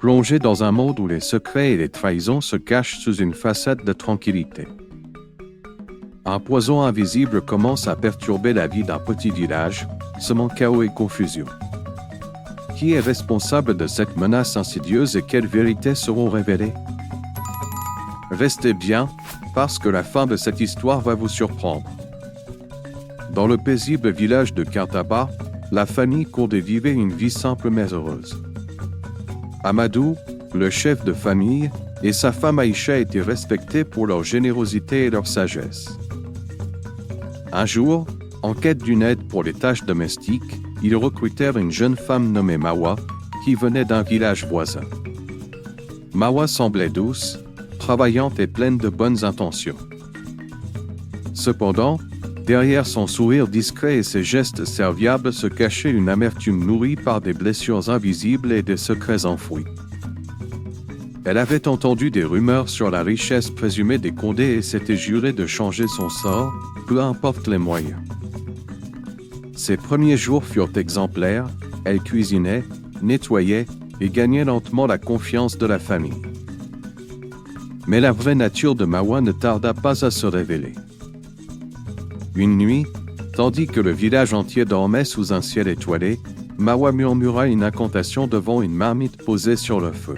plongé dans un monde où les secrets et les trahisons se cachent sous une façade de tranquillité. Un poison invisible commence à perturber la vie d'un petit village, semant chaos et confusion. Qui est responsable de cette menace insidieuse et quelles vérités seront révélées? Restez bien, parce que la fin de cette histoire va vous surprendre. Dans le paisible village de Quintaba, la famille Condé vivait une vie simple mais heureuse. Amadou, le chef de famille, et sa femme Aïcha étaient respectés pour leur générosité et leur sagesse. Un jour, en quête d'une aide pour les tâches domestiques, ils recrutèrent une jeune femme nommée Mawa, qui venait d'un village voisin. Mawa semblait douce, travaillante et pleine de bonnes intentions. Cependant, derrière son sourire discret et ses gestes serviables se cachait une amertume nourrie par des blessures invisibles et des secrets enfouis. Elle avait entendu des rumeurs sur la richesse présumée des Condés et s'était jurée de changer son sort, peu importe les moyens. Ses premiers jours furent exemplaires, elle cuisinait, nettoyait et gagnait lentement la confiance de la famille. Mais la vraie nature de Mawa ne tarda pas à se révéler. Une nuit, tandis que le village entier dormait sous un ciel étoilé, Mawa murmura une incantation devant une marmite posée sur le feu.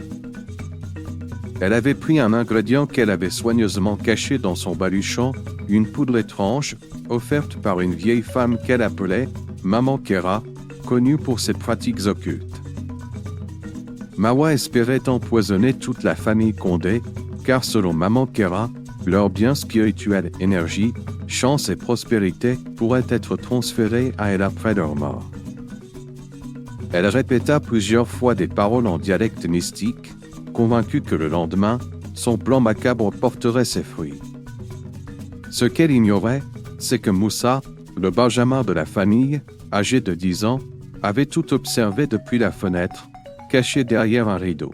Elle avait pris un ingrédient qu'elle avait soigneusement caché dans son baluchon, une poudre étrange, offerte par une vieille femme qu'elle appelait Maman Kera, connue pour ses pratiques occultes. Mawa espérait empoisonner toute la famille Condé, car selon Maman Kera, leurs biens spirituels, énergie, chance et prospérité pourraient être transférés à elle après leur mort. Elle répéta plusieurs fois des paroles en dialecte mystique, convaincue que le lendemain, son plan macabre porterait ses fruits. Ce qu'elle ignorait, c'est que Moussa, le benjamin de la famille, âgé de 10 ans, avait tout observé depuis la fenêtre, caché derrière un rideau.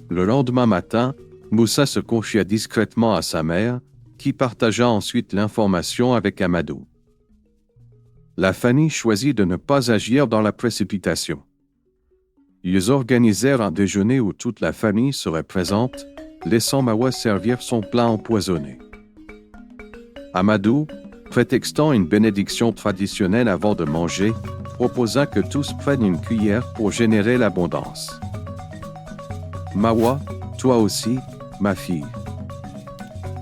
Le lendemain matin, Moussa se confia discrètement à sa mère, qui partagea ensuite l'information avec Amadou. La famille choisit de ne pas agir dans la précipitation. Ils organisèrent un déjeuner où toute la famille serait présente, laissant Mawa servir son plat empoisonné. Amadou, prétextant une bénédiction traditionnelle avant de manger, proposa que tous prennent une cuillère pour générer l'abondance. Mawa, toi aussi, ma fille.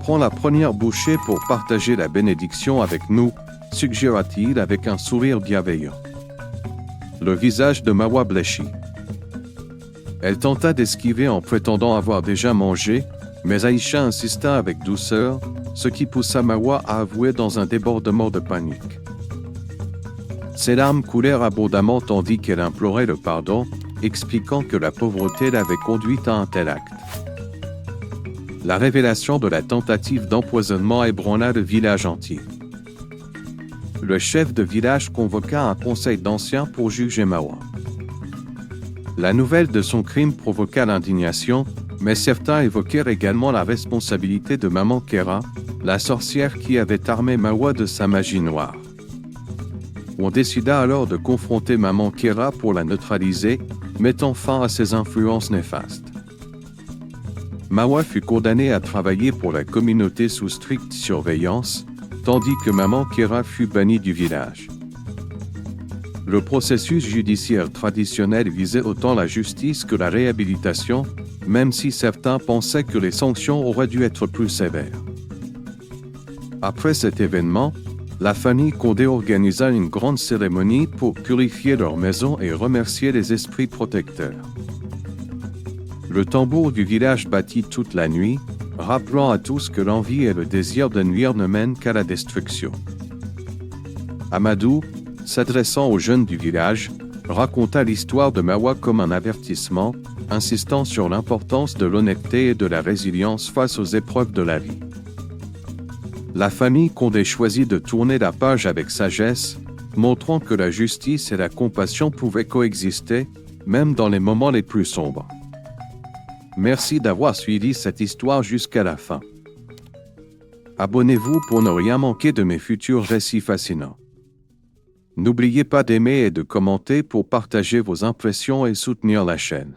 Prends la première bouchée pour partager la bénédiction avec nous, suggéra-t-il avec un sourire bienveillant. Le visage de Mawa bléchit. Elle tenta d'esquiver en prétendant avoir déjà mangé, mais Aïcha insista avec douceur, ce qui poussa Mawa à avouer dans un débordement de panique. Ses larmes coulèrent abondamment tandis qu'elle implorait le pardon, expliquant que la pauvreté l'avait conduite à un tel acte. La révélation de la tentative d'empoisonnement ébranla le village entier. Le chef de village convoqua un conseil d'anciens pour juger Mawa. La nouvelle de son crime provoqua l'indignation, mais certains évoquèrent également la responsabilité de Maman Kera, la sorcière qui avait armé Mawa de sa magie noire. On décida alors de confronter Maman Kera pour la neutraliser, mettant fin à ses influences néfastes. Mawa fut condamnée à travailler pour la communauté sous stricte surveillance, tandis que Maman Kera fut bannie du village. Le processus judiciaire traditionnel visait autant la justice que la réhabilitation, même si certains pensaient que les sanctions auraient dû être plus sévères. Après cet événement, la famille Condé organisa une grande cérémonie pour purifier leur maison et remercier les esprits protecteurs. Le tambour du village battit toute la nuit, rappelant à tous que l'envie et le désir de nuire ne mènent qu'à la destruction. Amadou, s'adressant aux jeunes du village, raconta l'histoire de Mawa comme un avertissement, insistant sur l'importance de l'honnêteté et de la résilience face aux épreuves de la vie. La famille Condé choisit de tourner la page avec sagesse, montrant que la justice et la compassion pouvaient coexister, même dans les moments les plus sombres. Merci d'avoir suivi cette histoire jusqu'à la fin. Abonnez-vous pour ne rien manquer de mes futurs récits fascinants. N'oubliez pas d'aimer et de commenter pour partager vos impressions et soutenir la chaîne.